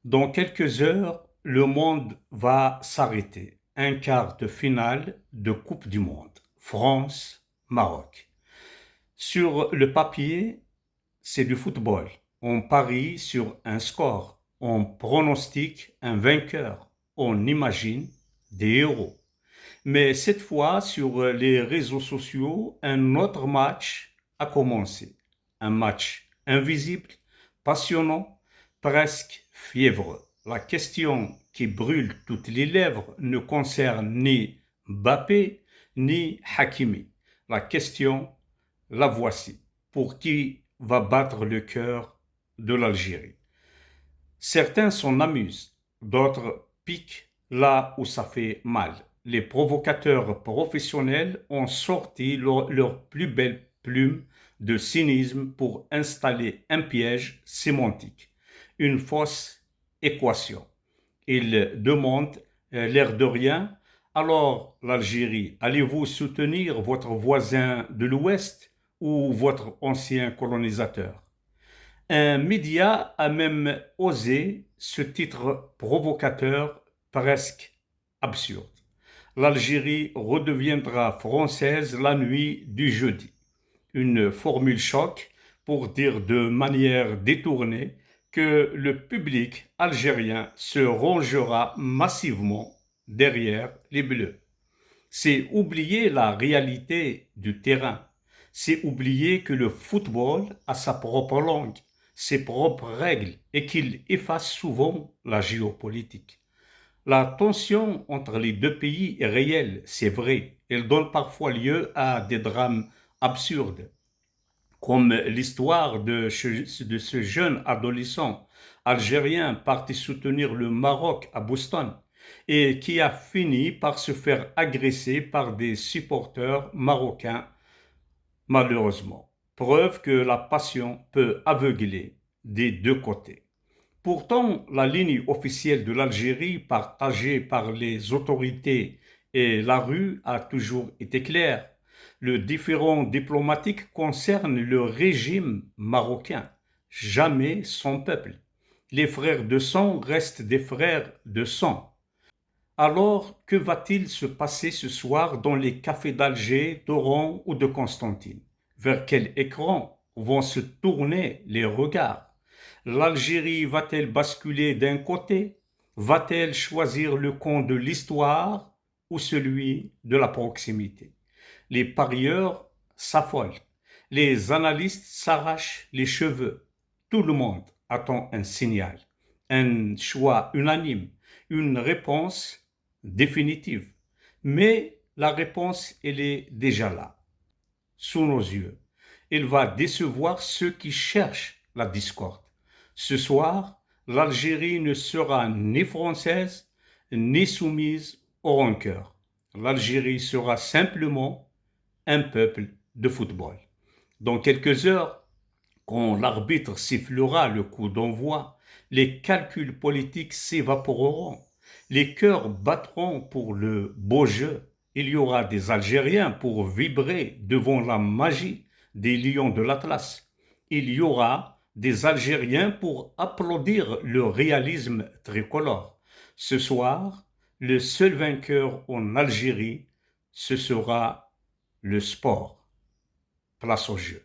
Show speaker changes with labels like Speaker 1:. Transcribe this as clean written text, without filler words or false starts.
Speaker 1: Dans quelques heures, le monde va s'arrêter. Un quart de finale de Coupe du Monde. France-Maroc. Sur le papier, c'est du football. On parie sur un score. On pronostique un vainqueur. On imagine des héros. Mais cette fois, sur les réseaux sociaux, un autre match a commencé. Un match invisible, passionnant, presque fiévreux. La question qui brûle toutes les lèvres ne concerne ni Mbappé ni Hakimi. La question, la voici. Pour qui va battre le cœur de l'Algérie? Certains s'en amusent, d'autres piquent là où ça fait mal. Les provocateurs professionnels ont sorti leur plus belle plume de cynisme pour installer un piège sémantique, une fausse équation. Ils demandent, l'air de rien, alors l'Algérie, allez-vous soutenir votre voisin de l'Ouest ou votre ancien colonisateur? Un média a même osé ce titre provocateur presque absurde. L'Algérie redeviendra française la nuit du jeudi. Une formule choc pour dire de manière détournée que le public algérien se rangera massivement derrière les Bleus. C'est oublier la réalité du terrain. C'est oublier que le football a sa propre langue, ses propres règles et qu'il efface souvent la géopolitique. La tension entre les deux pays est réelle, c'est vrai. Elle donne parfois lieu à des drames absurdes, comme l'histoire de ce jeune adolescent algérien parti soutenir le Maroc à Boston et qui a fini par se faire agresser par des supporters marocains, malheureusement. Preuve que la passion peut aveugler des deux côtés. Pourtant, la ligne officielle de l'Algérie, partagée par les autorités et la rue, a toujours été claire. Le différend diplomatique concerne le régime marocain, jamais son peuple. Les frères de sang restent des frères de sang. Alors, que va-t-il se passer ce soir dans les cafés d'Alger, d'Oran ou de Constantine? Vers quel écran vont se tourner les regards? L'Algérie va-t-elle basculer d'un côté? Va-t-elle choisir le camp de l'histoire ou celui de la proximité? Les parieurs s'affolent, les analystes s'arrachent les cheveux. Tout le monde attend un signal, un choix unanime, une réponse définitive. Mais la réponse, elle est déjà là, sous nos yeux. Elle va décevoir ceux qui cherchent la discorde. Ce soir, l'Algérie ne sera ni française, ni soumise aux rancœurs. L'Algérie sera simplement un peuple de football. Dans quelques heures, quand l'arbitre sifflera le coup d'envoi, les calculs politiques s'évaporeront. Les cœurs battront pour le beau jeu. Il y aura des Algériens pour vibrer devant la magie des lions de l'Atlas. Il y aura des Algériens pour applaudir le réalisme tricolore. Ce soir, le seul vainqueur en Algérie, ce sera le sport. Place au jeu.